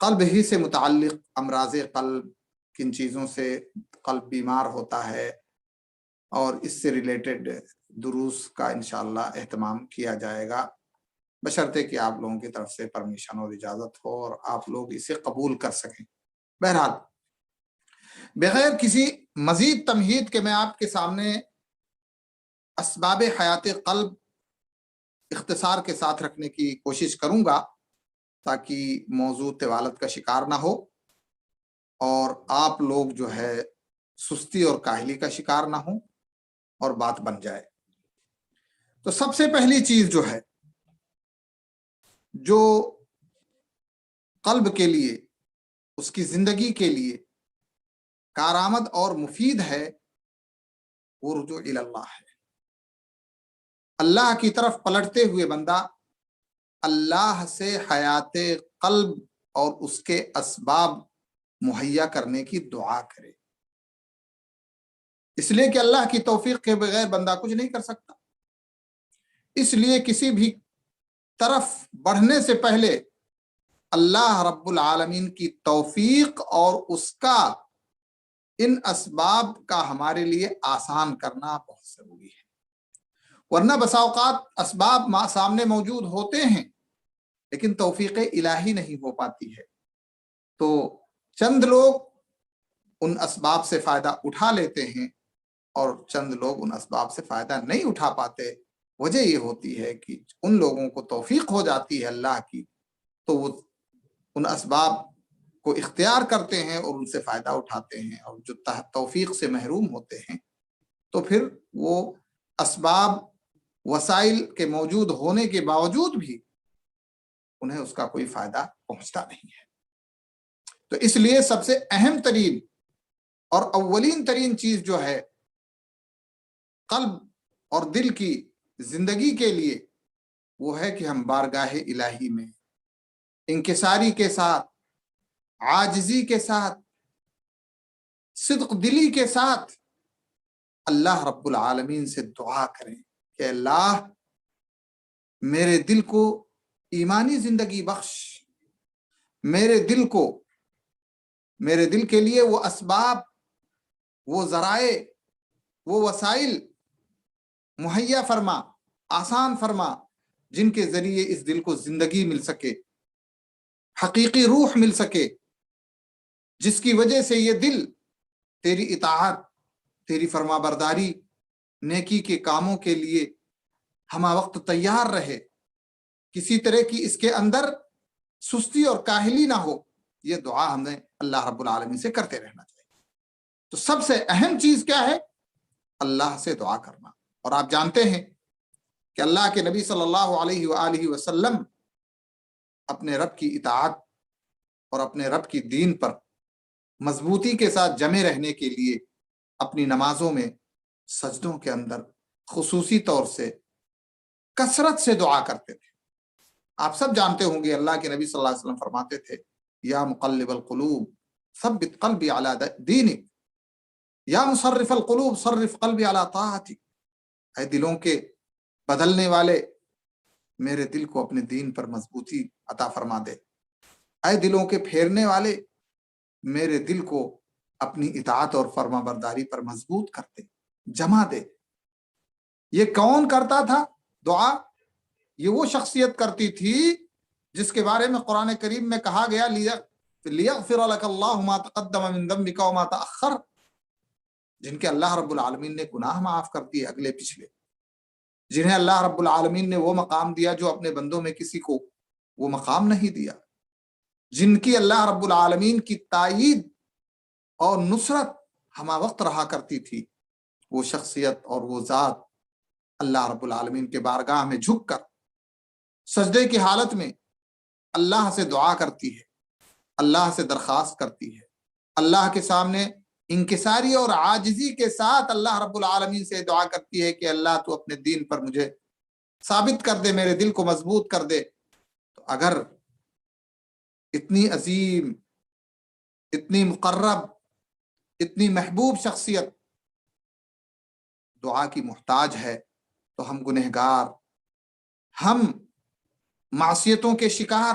قلب ہی سے متعلق امراض قلب، کن چیزوں سے قلب بیمار ہوتا ہے، اور اس سے ریلیٹڈ دروس کا انشاءاللہ اہتمام کیا جائے گا، بشرطے کہ آپ لوگوں کی طرف سے پرمیشن اور اجازت ہو اور آپ لوگ اسے قبول کر سکیں۔ بہرحال بغیر کسی مزید تمہید کے میں آپ کے سامنے اسباب حیات قلب اختصار کے ساتھ رکھنے کی کوشش کروں گا تاکہ موضوع طوالت کا شکار نہ ہو اور آپ لوگ جو ہے سستی اور کاہلی کا شکار نہ ہوں اور بات بن جائے۔ تو سب سے پہلی چیز جو ہے جو قلب کے لیے، اس کی زندگی کے لیے کارآمد اور مفید ہے، وہ رجوع الی اللہ ہے۔ اللہ کی طرف پلٹتے ہوئے بندہ اللہ سے حیات قلب اور اس کے اسباب مہیا کرنے کی دعا کرے، اس لیے کہ اللہ کی توفیق کے بغیر بندہ کچھ نہیں کر سکتا۔ اس لیے کسی بھی طرف بڑھنے سے پہلے اللہ رب العالمین کی توفیق اور اس کا ان اسباب کا ہمارے لیے آسان کرنا بہت ضروری ہے، ورنہ بسا اوقات اسباب سامنے موجود ہوتے ہیں لیکن توفیق الہی نہیں ہو پاتی ہے۔ تو چند لوگ ان اسباب سے فائدہ اٹھا لیتے ہیں اور چند لوگ ان اسباب سے فائدہ نہیں اٹھا پاتے۔ وجہ یہ ہوتی ہے کہ ان لوگوں کو توفیق ہو جاتی ہے اللہ کی، تو وہ ان اسباب کو اختیار کرتے ہیں اور ان سے فائدہ اٹھاتے ہیں، اور جو توفیق سے محروم ہوتے ہیں تو پھر وہ اسباب وسائل کے موجود ہونے کے باوجود بھی انہیں اس کا کوئی فائدہ پہنچتا نہیں ہے۔ تو اس لیے سب سے اہم ترین اور اولین ترین چیز جو ہے قلب اور دل کی زندگی کے لیے، وہ ہے کہ ہم بارگاہ الہی میں انکساری کے ساتھ، عاجزی کے ساتھ، صدق دلی کے ساتھ اللہ رب العالمین سے دعا کریں کہ اللہ میرے دل کو ایمانی زندگی بخش، میرے دل کے لیے وہ اسباب، وہ ذرائع، وہ وسائل مہیا فرما، آسان فرما، جن کے ذریعے اس دل کو زندگی مل سکے، حقیقی روح مل سکے، جس کی وجہ سے یہ دل تیری اطاعت، تیری فرما برداری، نیکی کے کاموں کے لیے ہمہ وقت تیار رہے، کسی طرح کی اس کے اندر سستی اور کاہلی نہ ہو۔ یہ دعا ہمیں اللہ رب العالمین سے کرتے رہنا چاہیے۔ تو سب سے اہم چیز کیا ہے؟ اللہ سے دعا کرنا۔ اور آپ جانتے ہیں کہ اللہ کے نبی صلی اللہ علیہ وآلہ وسلم اپنے رب کی اطاعت اور اپنے رب کی دین پر مضبوطی کے ساتھ جمے رہنے کے لیے اپنی نمازوں میں سجدوں کے اندر خصوصی طور سے کثرت سے دعا کرتے تھے۔ آپ سب جانتے ہوں گے اللہ کے نبی صلی اللہ علیہ وسلم فرماتے تھے، یا مقلب القلوب ثبت قلبی علی دینک، یا مصرف القلوب صرف قلبی علی طاعتک، اے دلوں کے بدلنے والے، میرے دل کو اپنے دین پر مضبوطی عطا فرما دے، اے دلوں کے پھیرنے والے، میرے دل کو اپنی اطاعت اور فرما برداری پر مضبوط کر دے، جمع دے۔ یہ کون کرتا تھا دعا؟ یہ وہ شخصیت کرتی تھی جس کے بارے میں قرآن کریم میں کہا گیا لیغفر لک اللہ ما تقدم من ذنبک وما تأخر، جن کے اللہ رب العالمین نے گناہ معاف کر دیے اگلے پچھلے، جنہیں اللہ رب العالمین نے وہ مقام دیا جو اپنے بندوں میں کسی کو وہ مقام نہیں دیا، جن کی اللہ رب العالمین کی تائید اور نصرت ہمہ وقت رہا کرتی تھی، وہ شخصیت اور وہ ذات اللہ رب العالمین کے بارگاہ میں جھک کر سجدے کی حالت میں اللہ سے دعا کرتی ہے، اللہ سے درخواست کرتی ہے، اللہ کے سامنے انکساری اور عاجزی کے ساتھ اللہ رب العالمین سے دعا کرتی ہے کہ اللہ تو اپنے دین پر مجھے ثابت کر دے، میرے دل کو مضبوط کر دے۔ تو اگر اتنی عظیم، اتنی مقرب، اتنی محبوب شخصیت دعا کی محتاج ہے تو ہم گنہگار، ہم معصیتوں کے شکار،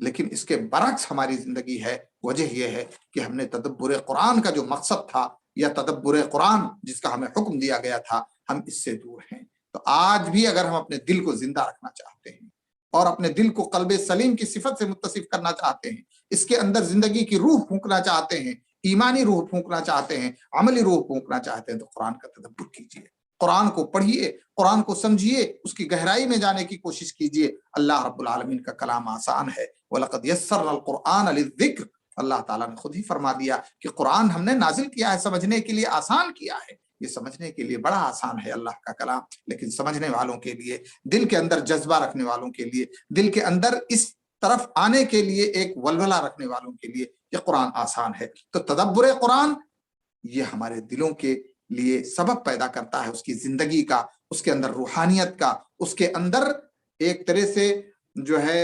لیکن اس کے برعکس ہماری زندگی ہے. وجہ یہ ہے کہ ہم نے تدبر قرآن کا جو مقصد تھا یا تدبر قرآن جس کا ہمیں حکم دیا گیا تھا ہم اس سے دور ہیں. تو آج بھی اگر ہم اپنے دل کو زندہ رکھنا چاہتے ہیں اور اپنے دل کو قلب سلیم کی صفت سے متصف کرنا چاہتے ہیں، اس کے اندر زندگی کی روح پھونکنا چاہتے ہیں، ایمانی روح پھونکنا چاہتے ہیں، عملی روح پھونکنا چاہتے ہیں، تو قرآن کا تدبر کیجیے، قرآن کو پڑھیے، قرآن کو سمجھیے، اس کی گہرائی میں جانے کی کوشش کیجیے. اللہ رب العالمین کا کلام آسان ہے. وَلَقَدْ يَسَّرْنَا الْقُرْآنَ لِلذِّكْرِ، اللہ تعالیٰ نے خود ہی فرما دیا کہ قرآن ہم نے نازل کیا ہے، سمجھنے کے لیے آسان کیا ہے. یہ سمجھنے کے لیے بڑا آسان ہے اللہ کا کلام، لیکن سمجھنے والوں کے لیے، دل کے اندر جذبہ رکھنے والوں کے لیے، دل کے اندر اس طرف آنے کے لیے ایک ولولہ رکھنے والوں کے لیے یہ قرآن آسان ہے. تو تدبر قرآن یہ ہمارے دلوں کے لیے سبب پیدا کرتا ہے، اس کی زندگی کا، اس کے اندر روحانیت کا، اس کے اندر ایک طرح سے جو ہے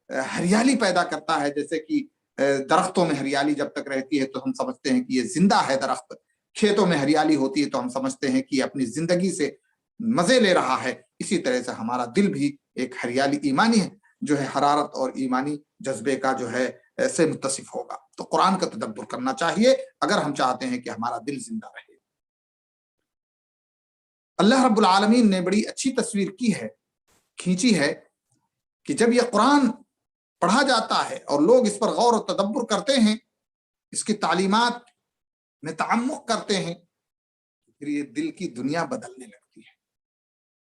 ہریالی پیدا کرتا ہے. جیسے کہ درختوں میں ہریالی جب تک رہتی ہے تو ہم سمجھتے ہیں کہ یہ زندہ ہے درخت، کھیتوں میں ہریالی ہوتی ہے تو ہم سمجھتے ہیں کہ یہ اپنی زندگی سے مزے لے رہا ہے. اسی طرح سے ہمارا دل بھی ایک ہریالی ایمانی ہے جو ہے حرارت اور ایمانی جذبے کا جو ہے سے متصف ہوگا. تو قرآن کا تدبر کرنا چاہیے اگر ہم چاہتے ہیں کہ ہمارا دل زندہ رہے. اللہ رب العالمین نے بڑی اچھی تصویر کی ہے، کھینچی ہے کہ جب یہ قرآن پڑھا جاتا ہے اور لوگ اس پر غور و تدبر کرتے ہیں، اس کی تعلیمات میں تعمق کرتے ہیں، پھر یہ دل کی دنیا بدلنے لگتی ہے،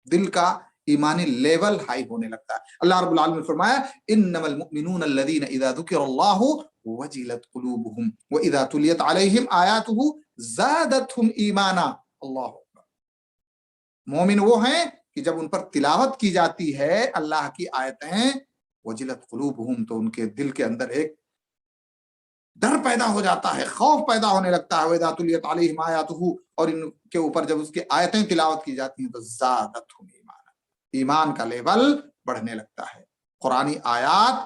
دل کا ایمانی لیول ہائی ہونے لگتا ہے. اللہ رب العالمین نے فرمایا انما المؤمنون الذين اذا ذكر الله وجلت قلوبهم واذا تليت عليهم آیاته زادتهم ایمانا. اللہ اکبر. مومن وہ ہیں کہ جب ان پر تلاوت کی جاتی ہے اللہ کی آیتیں، وجلت قلوبهم، تو ان کے دل کے اندر ایک ڈر پیدا ہو جاتا ہے، خوف پیدا ہونے لگتا ہے. وَإِذَا تُلِيَتْ عَلَيْهِمْ آیَاتُهُ، اور ان کے اوپر جب اس کی آیتیں تلاوت کی جاتی ہیں تو زادتہم ایمانا، ایمان کا لیول بڑھنے لگتا ہے. قرآنی آیات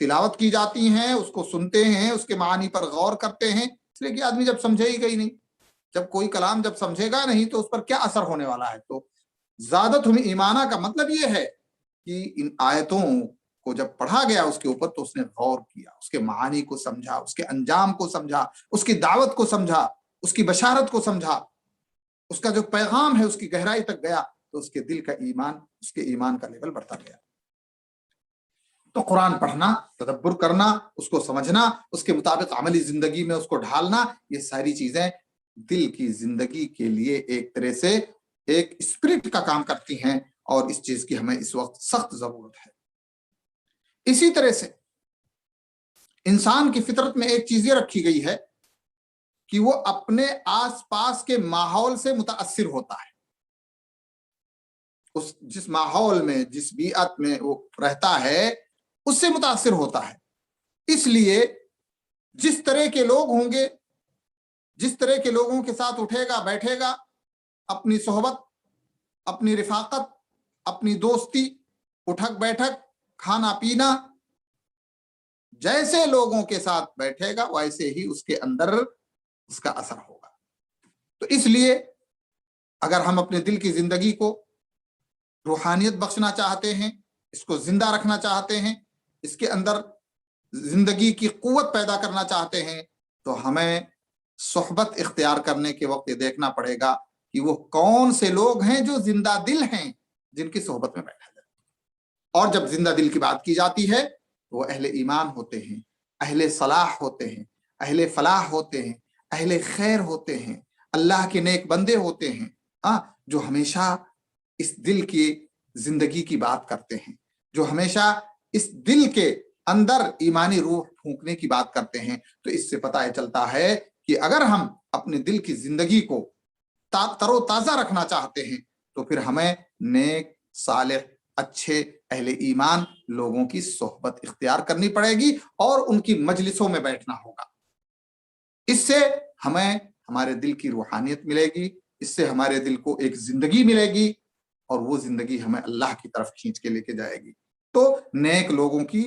تلاوت کی جاتی ہیں، اس کو سنتے ہیں، اس کے معانی پر غور کرتے ہیں، اس لیے کہ آدمی جب سمجھے ہی گئی نہیں، جب کوئی کلام جب سمجھے گا نہیں تو اس پر کیا اثر ہونے والا ہے. تو زادتہم ایمانا کا مطلب یہ ہے کہ ان آیتوں کو جب پڑھا گیا اس کے اوپر تو اس نے غور کیا، اس کے معانی کو سمجھا، اس کے انجام کو سمجھا، اس کی دعوت کو سمجھا، اس کی بشارت کو سمجھا، اس کا جو پیغام ہے اس کی گہرائی تک گیا، تو اس کے دل کا ایمان، اس کے ایمان کا لیول بڑھتا گیا. تو قرآن پڑھنا، تدبر کرنا، اس کو سمجھنا، اس کے مطابق عملی زندگی میں اس کو ڈھالنا، یہ ساری چیزیں دل کی زندگی کے لیے ایک طرح سے ایک اسپرٹ کا کام کرتی ہیں، اور اس چیز کی ہمیں اس وقت سخت ضرورت ہے. اسی طرح سے انسان کی فطرت میں ایک چیز یہ رکھی گئی ہے کہ وہ اپنے آس پاس کے ماحول سے متاثر ہوتا ہے. اس جس ماحول میں، جس بیعت میں وہ رہتا ہے اس سے متاثر ہوتا ہے. اس لیے جس طرح کے لوگ ہوں گے، جس طرح کے لوگوں کے ساتھ اٹھے گا بیٹھے گا، اپنی صحبت، اپنی رفاقت، اپنی دوستی، اٹھک بیٹھک، کھانا پینا، جیسے لوگوں کے ساتھ بیٹھے گا ویسے ہی اس کے اندر اس کا اثر ہوگا. تو اس لیے اگر ہم اپنے دل کی زندگی کو روحانیت بخشنا چاہتے ہیں، اس کو زندہ رکھنا چاہتے ہیں، اس کے اندر زندگی کی قوت پیدا کرنا چاہتے ہیں، تو ہمیں صحبت اختیار کرنے کے وقت یہ دیکھنا پڑے گا کہ وہ کون سے لوگ ہیں جو زندہ دل ہیں، جن کی صحبت میں بیٹھا جائے. اور جب زندہ دل کی بات کی جاتی ہے تو وہ اہل ایمان ہوتے ہیں، اہل صلاح ہوتے ہیں، اہل فلاح ہوتے ہیں، اہل خیر ہوتے ہیں، اللہ کے نیک بندے ہوتے ہیں، جو ہمیشہ اس دل کی زندگی کی بات کرتے ہیں، جو ہمیشہ اس دل کے اندر ایمانی روح پھونکنے کی بات کرتے ہیں. تو اس سے پتہ چلتا ہے کہ اگر ہم اپنے دل کی زندگی کو تر و تازہ رکھنا چاہتے ہیں تو پھر ہمیں نیک، صالح، اچھے، اہل ایمان لوگوں کی صحبت اختیار کرنی پڑے گی اور ان کی مجلسوں میں بیٹھنا ہوگا. اس سے ہمیں ہمارے دل کی روحانیت ملے گی، اس سے ہمارے دل کو ایک زندگی ملے گی، اور وہ زندگی ہمیں اللہ کی طرف کھینچ کے لے کے جائے گی. تو نیک لوگوں کی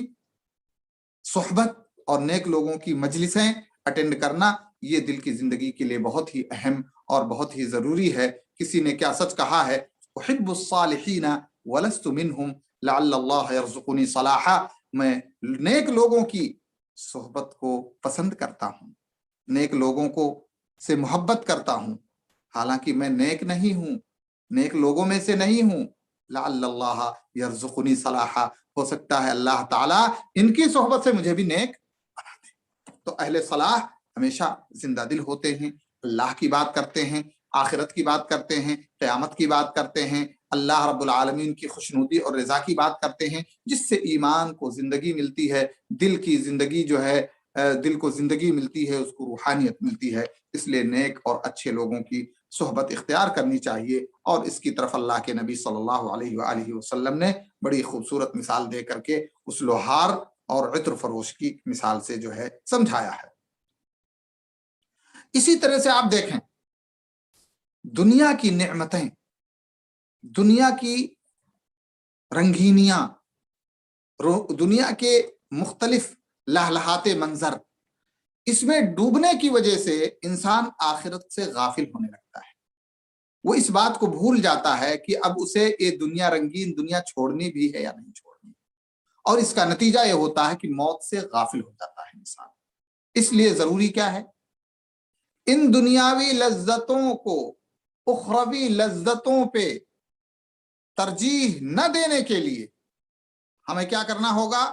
صحبت اور نیک لوگوں کی مجلسیں اٹینڈ کرنا یہ دل کی زندگی کے لیے بہت ہی اہم اور بہت ہی ضروری ہے. کسی نے کیا سچ کہا ہے، احب الصالحین ولست منہم لعل اللہ یرزقنی صلاحا. میں نیک لوگوں کی صحبت کو پسند کرتا ہوں، نیک لوگوں کو سے محبت کرتا ہوں، حالانکہ میں نیک نہیں ہوں، نیک لوگوں میں سے نہیں ہوں۔ لعل اللہ یرزقنی صلاحا، ہو سکتا ہے اللہ تعالیٰ ان کی صحبت سے مجھے بھی نیک بنا دے۔ تو اہل صلاح ہمیشہ زندہ دل ہوتے ہیں، اللہ کی بات کرتے ہیں، آخرت کی بات کرتے ہیں، قیامت کی بات کرتے ہیں، اللہ رب العالمین کی خوشنودی اور رضا کی بات کرتے ہیں، جس سے ایمان کو زندگی ملتی ہے، دل کی زندگی جو ہے، دل کو زندگی ملتی ہے، اس کو روحانیت ملتی ہے۔ اس لیے نیک اور اچھے لوگوں کی صحبت اختیار کرنی چاہیے، اور اس کی طرف اللہ کے نبی صلی اللہ علیہ وآلہ وسلم نے بڑی خوبصورت مثال دے کر کے اس لوہار اور عطر فروش کی مثال سے جو ہے سمجھایا ہے۔ اسی طرح سے آپ دیکھیں دنیا کی نعمتیں، دنیا کی رنگینیاں، دنیا کے مختلف لہلہاتے منظر، اس میں ڈوبنے کی وجہ سے انسان آخرت سے غافل ہونے لگتا ہے۔ وہ اس بات کو بھول جاتا ہے کہ اب اسے یہ دنیا، رنگین دنیا چھوڑنی بھی ہے یا نہیں چھوڑنی، اور اس کا نتیجہ یہ ہوتا ہے کہ موت سے غافل ہو جاتا ہے انسان۔ اس لیے ضروری کیا ہے؟ ان دنیاوی لذتوں کو اخروی لذتوں پہ ترجیح نہ دینے کے لیے ہمیں کیا کرنا ہوگا؟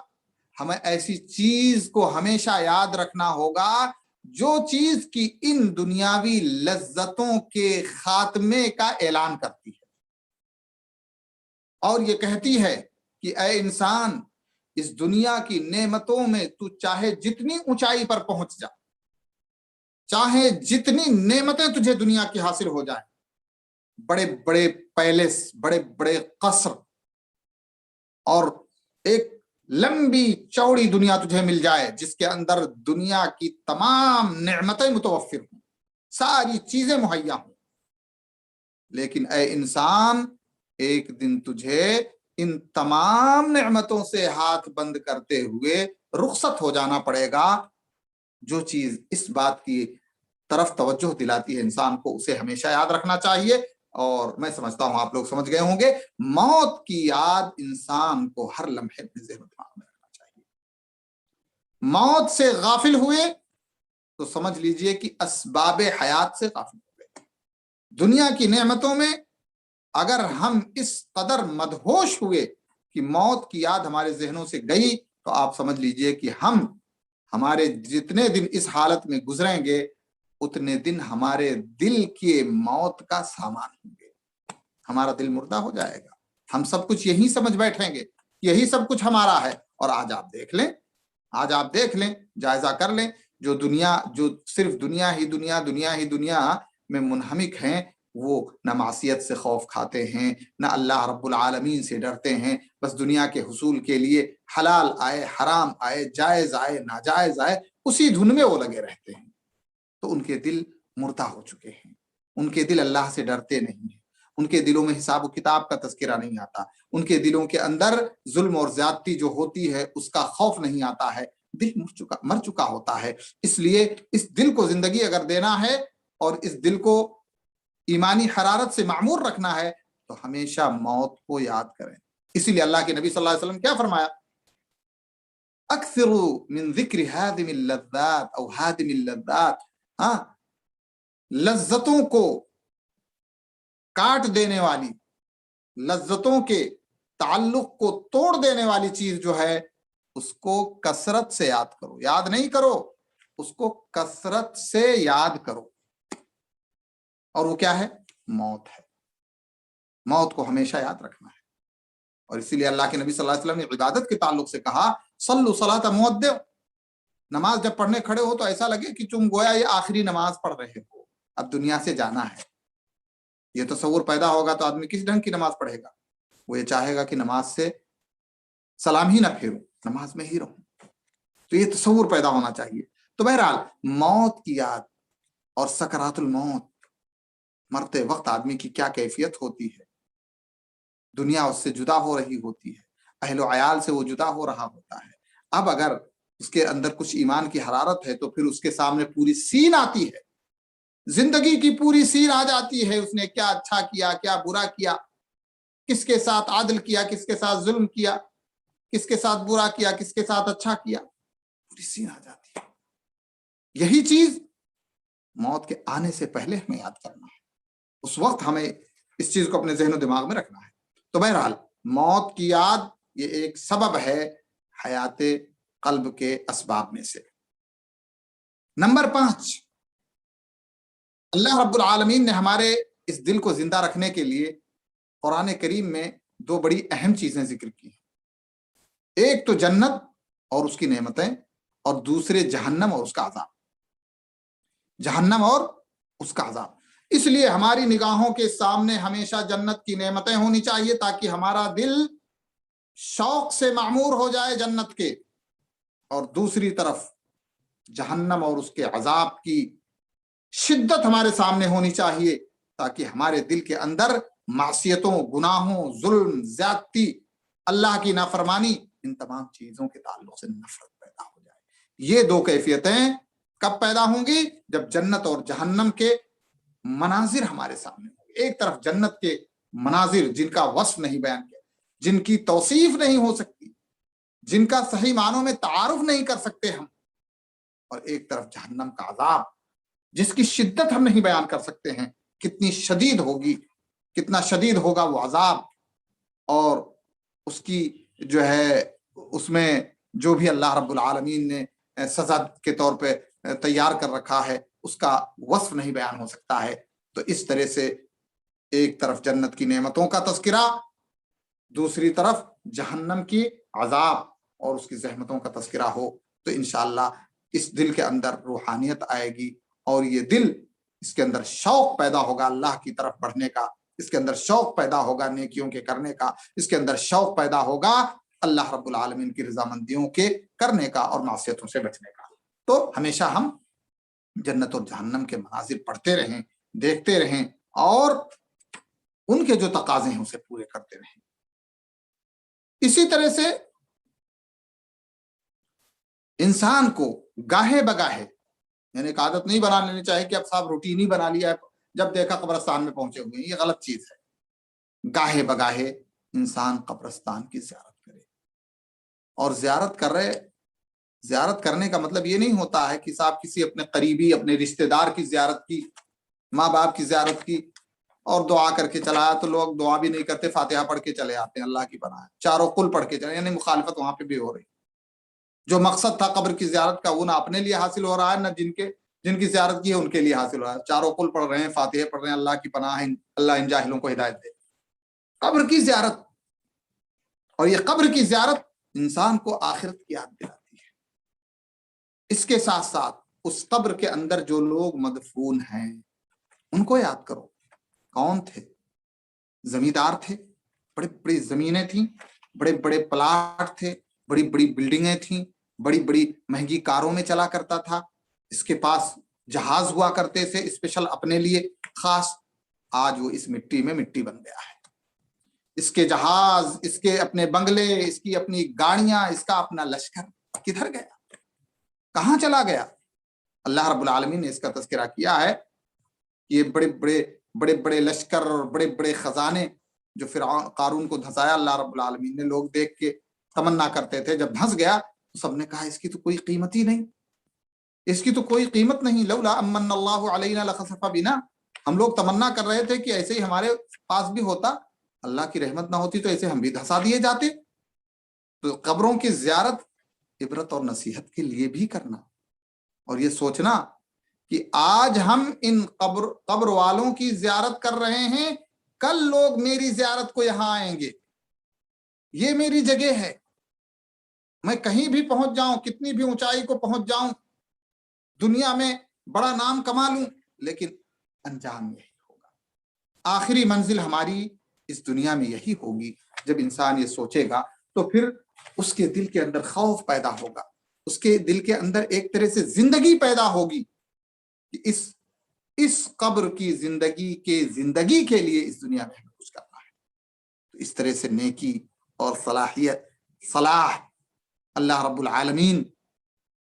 ہمیں ایسی چیز کو ہمیشہ یاد رکھنا ہوگا جو چیز کی ان دنیاوی لذتوں کے خاتمے کا اعلان کرتی ہے، اور یہ کہتی ہے کہ اے انسان، اس دنیا کی نعمتوں میں تو چاہے جتنی اونچائی پر پہنچ جا، چاہے جتنی نعمتیں تجھے دنیا کی حاصل ہو جائیں، بڑے بڑے پیلس، بڑے بڑے قصر، اور ایک لمبی چوڑی دنیا تجھے مل جائے جس کے اندر دنیا کی تمام نعمتیں متوفر ہوں، ساری چیزیں مہیا ہوں، لیکن اے انسان، ایک دن تجھے ان تمام نعمتوں سے ہاتھ بند کرتے ہوئے رخصت ہو جانا پڑے گا۔ جو چیز اس بات کی طرف توجہ دلاتی ہے انسان کو، اسے ہمیشہ یاد رکھنا چاہیے، اور میں سمجھتا ہوں آپ لوگ سمجھ گئے ہوں گے، موت کی یاد انسان کو ہر لمحے اپنے ذہن و دماغ میں رکھنا چاہیے۔ موت سے غافل ہوئے تو سمجھ لیجئے کہ اسباب حیات سے غافل ہو گئے۔ دنیا کی نعمتوں میں اگر ہم اس قدر مدہوش ہوئے کہ موت کی یاد ہمارے ذہنوں سے گئی، تو آپ سمجھ لیجئے کہ ہمارے جتنے دن اس حالت میں گزریں گے، اتنے دن ہمارے دل کی موت کا سامان ہوں گے، ہمارا دل مردہ ہو جائے گا، ہم سب کچھ یہی سمجھ بیٹھیں گے، یہی سب کچھ ہمارا ہے۔ اور آج آپ دیکھ لیں، جائزہ کر لیں، جو صرف دنیا ہی دنیا میں منہمک ہیں، وہ نہ معصیت سے خوف کھاتے ہیں، نہ اللہ رب العالمین سے ڈرتے ہیں، بس دنیا کے حصول کے لیے حلال آئے، حرام آئے، جائز آئے، ناجائز آئے، اسی دھن میں وہ لگے رہتے ہیں۔ تو ان کے دل مردہ ہو چکے ہیں، ان کے دل اللہ سے ڈرتے نہیں ہیں، ان کے دلوں میں حساب و کتاب کا تذکرہ نہیں آتا، ان کے دلوں کے اندر ظلم اور زیادتی جو ہوتی ہے اس کا خوف نہیں آتا ہے، دل مر چکا ہوتا ہے۔ اس لیے اس دل کو زندگی اگر دینا ہے اور اس دل کو ایمانی حرارت سے معمور رکھنا ہے تو ہمیشہ موت کو یاد کریں۔ اسی لیے اللہ کے نبی صلی اللہ علیہ وسلم کیا فرمایا؟ اکثروا من ذکر ہادم اللذات او ہادم اللذات، لذتوں کو کاٹ دینے والی، لذتوں کے تعلق کو توڑ دینے والی چیز جو ہے اس کو کثرت سے یاد کرو، یاد نہیں کرو، اس کو کثرت سے یاد کرو، اور وہ کیا ہے؟ موت ہے۔ موت کو ہمیشہ یاد رکھنا ہے، اور اسی لیے اللہ کے نبی صلی اللہ علیہ وسلم نے عبادت کے تعلق سے کہا صلوا صلاۃ مودع، نماز جب پڑھنے کھڑے ہو تو ایسا لگے کہ تم گویا یہ آخری نماز پڑھ رہے ہو، اب دنیا سے جانا ہے۔ یہ تصور پیدا ہوگا تو آدمی کس ڈھنگ کی نماز پڑھے گا؟ وہ یہ چاہے گا کہ نماز سے سلام ہی نہ پھیروں، نماز میں ہی رہوں۔ تو یہ تصور پیدا ہونا چاہیے۔ تو بہرحال موت کی یاد اور سکرات الموت، مرتے وقت آدمی کی کیا کیفیت ہوتی ہے، دنیا اس سے جدا ہو رہی ہوتی ہے، اہل و عیال سے وہ جدا ہو رہا ہوتا ہے۔ اب اگر اس کے اندر کچھ ایمان کی حرارت ہے تو پھر اس کے سامنے پوری سین آتی ہے، زندگی کی پوری سیر آ جاتی ہے، اس نے کیا اچھا کیا، کیا برا کیا، کس کے ساتھ عادل کیا، کس کے ساتھ ظلم کیا۔ کس کے ساتھ برا کیا, کس کے ساتھ اچھا کیا, پوری سین آ جاتی ہے. یہی چیز موت کے آنے سے پہلے ہمیں یاد کرنا ہے, اس وقت ہمیں اس چیز کو اپنے ذہن و دماغ میں رکھنا ہے. تو بہرحال موت کی یاد یہ ایک سبب ہے حیات قلب کے اسباب میں سے. نمبر 5, اللہ رب العالمین نے ہمارے اس دل کو زندہ رکھنے کے لیے قرآن کریم میں 2 بڑی اہم چیزیں ذکر کی ہیں. ایک تو جنت اور اس کی نعمتیں, اور دوسرے جہنم اور اس کا عذاب. جہنم اور اس کا عذاب. اس لیے ہماری نگاہوں کے سامنے ہمیشہ جنت کی نعمتیں ہونی چاہیے تاکہ ہمارا دل شوق سے معمور ہو جائے جنت کے, اور دوسری طرف جہنم اور اس کے عذاب کی شدت ہمارے سامنے ہونی چاہیے تاکہ ہمارے دل کے اندر معصیتوں, گناہوں, ظلم, زیادتی, اللہ کی نافرمانی, ان تمام چیزوں کے تعلق سے نفرت پیدا ہو جائے. یہ 2 کیفیتیں کب پیدا ہوں گی؟ جب جنت اور جہنم کے مناظر ہمارے سامنے ہوں گے. ایک طرف جنت کے مناظر جن کا وصف نہیں بیان کیا, جن کی توصیف نہیں ہو سکتی, جن کا صحیح معنوں میں تعارف نہیں کر سکتے ہم, اور ایک طرف جہنم کا عذاب جس کی شدت ہم نہیں بیان کر سکتے ہیں, کتنی شدید ہوگی, کتنا شدید ہوگا وہ عذاب, اور اس کی جو ہے اس میں جو بھی اللہ رب العالمین نے سزا کے طور پہ تیار کر رکھا ہے اس کا وصف نہیں بیان ہو سکتا ہے. تو اس طرح سے ایک طرف جنت کی نعمتوں کا تذکرہ, دوسری طرف جہنم کی عذاب اور اس کی زحمتوں کا تذکرہ ہو تو انشاءاللہ اس دل کے اندر روحانیت آئے گی, اور یہ دل, اس کے اندر شوق پیدا ہوگا اللہ کی طرف بڑھنے کا, اس کے اندر شوق پیدا ہوگا نیکیوں کے کرنے کا, اس کے اندر شوق پیدا ہوگا اللہ رب العالمین کی رضامندیوں کے کرنے کا اور معصیتوں سے بچنے کا. تو ہمیشہ ہم جنت اور جہنم کے مناظر پڑھتے رہیں, دیکھتے رہیں, اور ان کے جو تقاضے ہیں اسے پورے کرتے رہیں. اسی طرح سے انسان کو گاہے بگاہے, یعنی ایک عادت نہیں بنا لینی چاہیے کہ اب صاحب روٹین ہی بنا لیا ہے, جب دیکھا قبرستان میں پہنچے ہوئے ہیں, یہ غلط چیز ہے. گاہے بگاہے انسان قبرستان کی زیارت کرے, اور زیارت کرنے کا مطلب یہ نہیں ہوتا ہے کہ صاحب کسی اپنے قریبی, اپنے رشتہ دار کی زیارت کی, ماں باپ کی زیارت کی اور دعا کر کے چلا آیا. تو لوگ دعا بھی نہیں کرتے, فاتحہ پڑھ کے چلے آتے ہیں, اللہ کی پناہ, چاروں قل پڑھ کے چلے, یعنی مخالفت وہاں پہ بھی ہو رہی. جو مقصد تھا قبر کی زیارت کا وہ نہ اپنے لیے حاصل ہو رہا ہے, نہ جن کی زیارت کی ہے ان کے لیے حاصل ہو رہا ہے. چاروں قل پڑھ رہے ہیں, فاتحہ پڑھ رہے ہیں, اللہ کی پناہ, اللہ ان جاہلوں کو ہدایت دے. قبر کی زیارت, اور یہ قبر کی زیارت انسان کو آخرت کی یاد دلاتی ہے. اس کے ساتھ ساتھ اس قبر کے اندر جو لوگ مدفون ہیں ان کو یاد کرو. کون تھے؟ زمیندار تھے, بڑی بڑی زمینیں تھیں, بڑے بڑے پلاٹ تھے, بڑی بڑی بلڈنگیں تھیں, بڑی بڑی مہنگی کاروں میں چلا کرتا تھا, اس کے پاس جہاز ہوا کرتے تھے اسپیشل اپنے لیے خاص. آج وہ اس مٹی میں مٹی بن گیا ہے. اس کے جہاز, اس کے اپنے بنگلے, اس کی اپنی گاڑیاں, اس کا اپنا لشکر کدھر گیا, کہاں چلا گیا؟ اللہ رب العالمین نے اس کا تذکرہ کیا ہے. یہ بڑے بڑے لشکر اور بڑے بڑے خزانے جو فرعون قارون کو دھسایا اللہ رب العالمین نے, لوگ دیکھ کے تمنا کرتے تھے, جب دھس گیا تو سب نے کہا اس کی تو کوئی قیمت ہی نہیں, اس کی تو کوئی قیمت نہیں. لولا امن اللہ علینا لخسف بنا, ہم لوگ تمنا کر رہے تھے کہ ایسے ہی ہمارے پاس بھی ہوتا, اللہ کی رحمت نہ ہوتی تو ایسے ہم بھی دھسا دیے جاتے. تو قبروں کی زیارت عبرت اور نصیحت کے لیے بھی کرنا, اور یہ سوچنا کہ آج ہم ان قبر والوں کی زیارت کر رہے ہیں, کل لوگ میری زیارت کو یہاں آئیں گے. یہ میری جگہ ہے, میں کہیں بھی پہنچ جاؤں, کتنی بھی اونچائی کو پہنچ جاؤں, دنیا میں بڑا نام کما لوں, لیکن انجام یہی ہوگا. آخری منزل ہماری اس دنیا میں یہی ہوگی. جب انسان یہ سوچے گا تو پھر اس کے دل کے اندر خوف پیدا ہوگا, اس کے دل کے اندر ایک طرح سے زندگی پیدا ہوگی کہ اس قبر کی زندگی کے لیے اس دنیا میں ہمیں کچھ کرنا ہے. تو اس طرح سے نیکی اور صلاح اللہ رب العالمین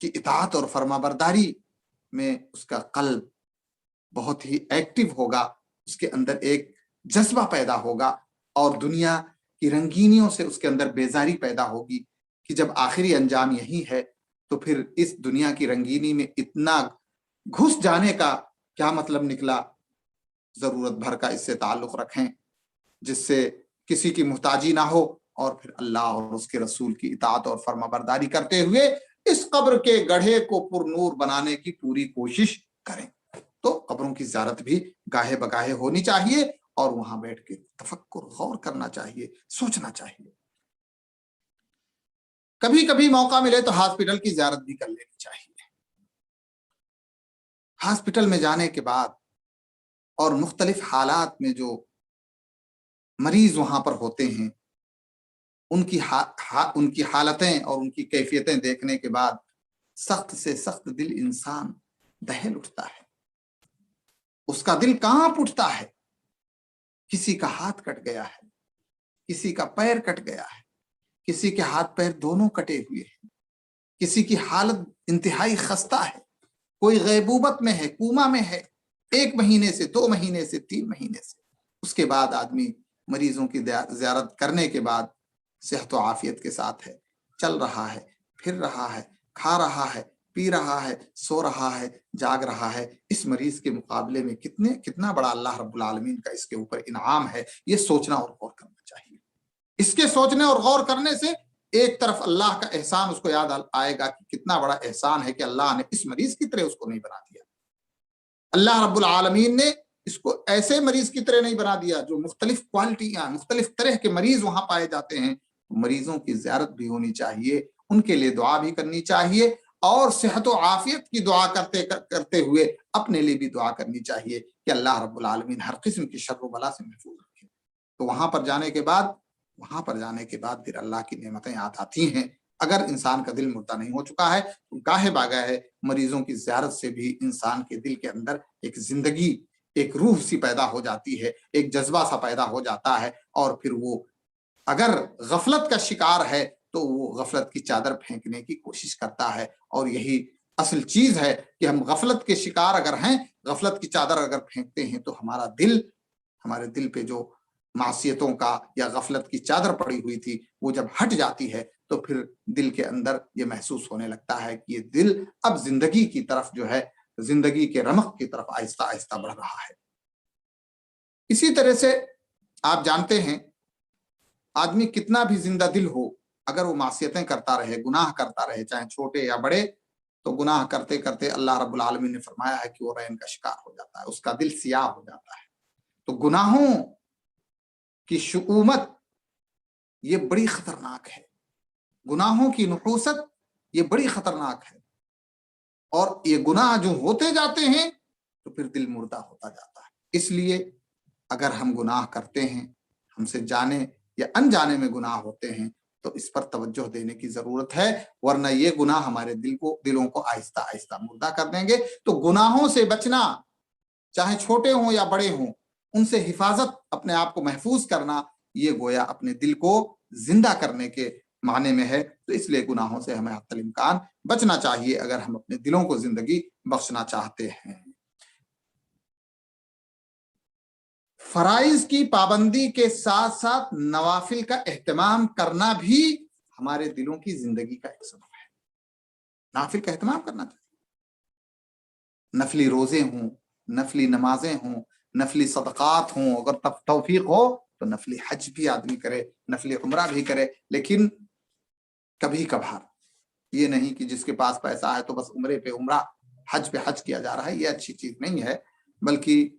کی اطاعت اور فرما برداری میں اس کا قلب بہت ہی ایکٹیو ہوگا, اس کے اندر ایک جذبہ پیدا ہوگا, اور دنیا کی رنگینیوں سے اس کے اندر بیزاری پیدا ہوگی. کہ جب آخری انجام یہی ہے تو پھر اس دنیا کی رنگینی میں اتنا گھس جانے کا کیا مطلب نکلا؟ ضرورت بھر کا اس سے تعلق رکھیں جس سے کسی کی محتاجی نہ ہو، اور پھر اللہ اور اس کے رسول کی اطاعت اور فرما برداری کرتے ہوئے اس قبر کے گڑھے کو پر نور بنانے کی پوری کوشش کریں۔ تو قبروں کی زیارت بھی گاہے بگاہے ہونی چاہیے، اور وہاں بیٹھ کے تفکر غور کرنا چاہیے، سوچنا چاہیے۔ کبھی کبھی موقع ملے تو ہاسپٹل کی زیارت بھی کر لینی چاہیے۔ ہاسپٹل میں جانے کے بعد اور مختلف حالات میں جو مریض وہاں پر ہوتے ہیں، ان کی حالتیں اور ان کی کیفیتیں دیکھنے کے بعد سخت سے سخت دل انسان دہل اٹھتا ہے، اس کا دل کانپ اٹھتا ہے۔ کسی کا ہاتھ کٹ گیا ہے، کسی کا پیر کٹ گیا ہے، کسی کے ہاتھ پیر دونوں کٹے ہوئے ہیں، کسی کی حالت انتہائی خستہ ہے، کوئی غیبوبت میں ہے، کوما میں ہے، 1 مہینے سے 2 مہینے سے 3 مہینے سے۔ اس کے بعد آدمی مریضوں کی زیارت کرنے کے بعد صحت و عافیت کے ساتھ ہے، چل رہا ہے، پھر رہا ہے، کھا رہا ہے، پی رہا ہے، سو رہا ہے، جاگ رہا ہے۔ اس مریض کے مقابلے میں کتنا بڑا اللہ رب العالمین کا اس کے اوپر انعام ہے، یہ سوچنا اور غور کرنا چاہیے۔ اس کے سوچنے اور غور کرنے سے ایک طرف اللہ کا احسان اس کو یاد آئے گا کہ کتنا بڑا احسان ہے کہ اللہ نے اس مریض کی طرح اس کو نہیں بنا دیا۔ اللہ رب العالمین نے اس کو ایسے مریض کی طرح نہیں بنا دیا جو مختلف کوالٹیاں، مختلف طرح کے مریض وہاں پائے جاتے ہیں۔ مریضوں کی زیارت بھی ہونی چاہیے، ان کے لیے دعا بھی کرنی چاہیے، اور صحت و عافیت کی دعا کرتے ہوئے اپنے لیے بھی دعا کرنی چاہیے کہ اللہ رب العالمین ہر قسم کی شر و بلا سے محفوظ رکھے۔ تو وہاں پر جانے کے بعد پھر اللہ کی نعمتیں یاد آتی ہیں۔ اگر انسان کا دل مردہ نہیں ہو چکا ہے تو گاہے باگاہے مریضوں کی زیارت سے بھی انسان کے دل کے اندر ایک زندگی، ایک روح سی پیدا ہو جاتی ہے، ایک جذبہ سا پیدا ہو جاتا ہے، اور پھر وہ اگر غفلت کا شکار ہے تو وہ غفلت کی چادر پھینکنے کی کوشش کرتا ہے۔ اور یہی اصل چیز ہے کہ ہم غفلت کے شکار اگر ہیں، غفلت کی چادر اگر پھینکتے ہیں تو ہمارے دل پہ جو معصیتوں کا یا غفلت کی چادر پڑی ہوئی تھی وہ جب ہٹ جاتی ہے تو پھر دل کے اندر یہ محسوس ہونے لگتا ہے کہ یہ دل اب زندگی کی طرف جو ہے، زندگی کے رمق کی طرف آہستہ آہستہ بڑھ رہا ہے۔ اسی طرح سے آپ جانتے ہیں آدمی کتنا بھی زندہ دل ہو، اگر وہ معصیتیں کرتا رہے، گناہ کرتا رہے، چاہے چھوٹے یا بڑے، تو گناہ کرتے کرتے اللہ رب العالمین نے فرمایا ہے کہ وہ رین کا شکار ہو جاتا ہے، اس کا دل سیاہ ہو جاتا ہے۔ تو گناہوں کی شؤمت یہ بڑی خطرناک ہے، گناہوں کی نحوست یہ بڑی خطرناک ہے، اور یہ گناہ جو ہوتے جاتے ہیں تو پھر دل مردہ ہوتا جاتا ہے۔ اس لیے اگر ہم گناہ کرتے ہیں، ہم سے جانے یا انجانے میں گناہ ہوتے ہیں، تو اس پر توجہ دینے کی ضرورت ہے، ورنہ یہ گناہ ہمارے دلوں کو آہستہ آہستہ مردہ کر دیں گے۔ تو گناہوں سے بچنا، چاہے چھوٹے ہوں یا بڑے ہوں، ان سے حفاظت، اپنے آپ کو محفوظ کرنا، یہ گویا اپنے دل کو زندہ کرنے کے معنی میں ہے۔ تو اس لیے گناہوں سے ہمیں حتی الامکان بچنا چاہیے اگر ہم اپنے دلوں کو زندگی بخشنا چاہتے ہیں۔ فرائض کی پابندی کے ساتھ ساتھ نوافل کا اہتمام کرنا بھی ہمارے دلوں کی زندگی کا ایک سبب ہے۔ نوافل کا اہتمام کرنا چاہیے، نفلی روزے ہوں، نفلی نمازیں ہوں، نفلی صدقات ہوں، اگر توفیق ہو تو نفلی حج بھی آدمی کرے، نفلی عمرہ بھی کرے، لیکن کبھی کبھار، یہ نہیں کہ جس کے پاس پیسہ ہے تو بس عمرے پہ عمرہ، حج پہ حج کیا جا رہا ہے، یہ اچھی چیز نہیں ہے۔ بلکہ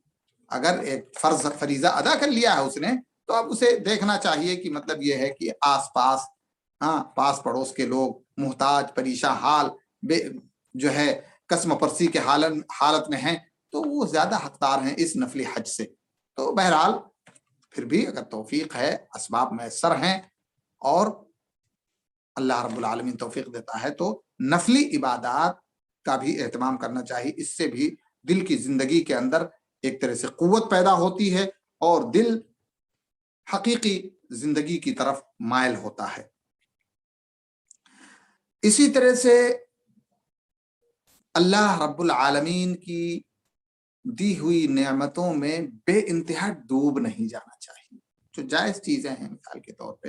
اگر ایک فریضہ ادا کر لیا ہے اس نے، تو اب اسے دیکھنا چاہیے کہ مطلب یہ ہے کہ آس پاس، پاس پڑوس کے لوگ محتاج، پریشان حال، جو ہے قسم پرسی کے حالت میں ہیں، تو وہ زیادہ حقدار ہیں اس نفلی حج سے۔ تو بہرحال پھر بھی اگر توفیق ہے، اسباب میسر ہیں، اور اللہ رب العالمین توفیق دیتا ہے، تو نفلی عبادات کا بھی اہتمام کرنا چاہیے۔ اس سے بھی دل کی زندگی کے اندر ایک طرح سے قوت پیدا ہوتی ہے، اور دل حقیقی زندگی کی طرف مائل ہوتا ہے۔ اسی طرح سے اللہ رب العالمین کی دی ہوئی نعمتوں میں بے انتہا ڈوب نہیں جانا چاہیے۔ جو جائز چیزیں ہیں، مثال کے طور پہ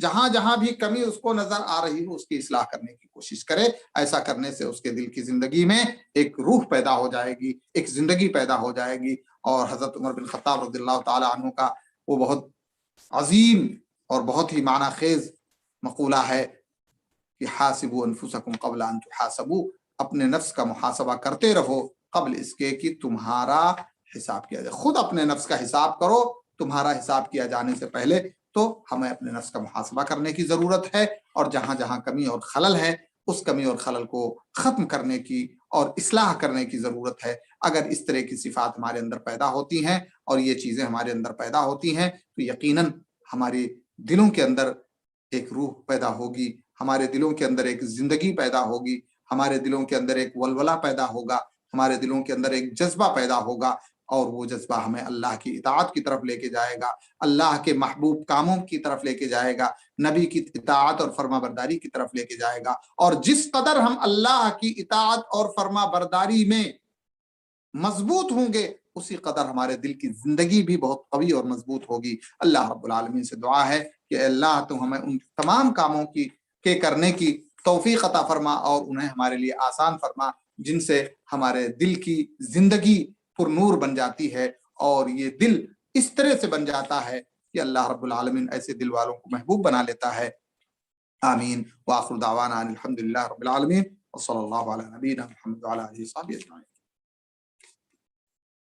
جہاں جہاں بھی کمی اس کو نظر آ رہی ہو اس کی اصلاح کرنے کی کوشش کرے. ایسا کرنے سے اس کے دل کی زندگی میں ایک روح پیدا ہو جائے گی, ایک زندگی پیدا ہو جائے گی. اور حضرت عمر بن خطاب رضی اللہ تعالی عنہ کا وہ بہت عظیم اور بہت ہی معنی خیز مقولہ ہے کہ حاسبوا انفسکم قبل ان تحاسبوا, اپنے نفس کا محاسبہ کرتے رہو قبل اس کے کہ تمہارا حساب کیا جائے. خود اپنے نفس کا حساب کرو تمہارا حساب کیا جانے سے پہلے. تو ہمیں اپنے نفس کا محاسبہ کرنے کی ضرورت ہے, اور جہاں جہاں کمی اور خلل ہے اس کمی اور خلل کو ختم کرنے کی اور اصلاح کرنے کی ضرورت ہے. اگر اس طرح کی صفات ہمارے اندر پیدا ہوتی ہیں اور یہ چیزیں ہمارے اندر پیدا ہوتی ہیں تو یقیناً ہمارے دلوں کے اندر ایک روح پیدا ہوگی, ہمارے دلوں کے اندر ایک زندگی پیدا ہوگی, ہمارے دلوں کے اندر ایک ولولہ پیدا ہوگا, ہمارے دلوں کے اندر ایک جذبہ پیدا ہوگا, اور وہ جذبہ ہمیں اللہ کی اطاعت کی طرف لے کے جائے گا, اللہ کے محبوب کاموں کی طرف لے کے جائے گا, نبی کی اطاعت اور فرما برداری کی طرف لے کے جائے گا. اور جس قدر ہم اللہ کی اطاعت اور فرما برداری میں مضبوط ہوں گے اسی قدر ہمارے دل کی زندگی بھی بہت قوی اور مضبوط ہوگی. اللہ رب العالمین سے دعا ہے کہ اللہ تو ہمیں ان تمام کاموں کے کرنے کی توفیق عطا فرما اور انہیں ہمارے لیے آسان فرما جن سے ہمارے دل کی زندگی پر نور بن جاتی ہے, اور یہ دل اس طرح سے بن جاتا ہے کہ اللہ رب العالمین ایسے دل والوں کو محبوب بنا لیتا ہے. آمین. وآخر دعوانا الحمدللہ رب العالمین وصلی اللہ علی نبینا محمد وعلی آلہ وصحبہ اجمعین.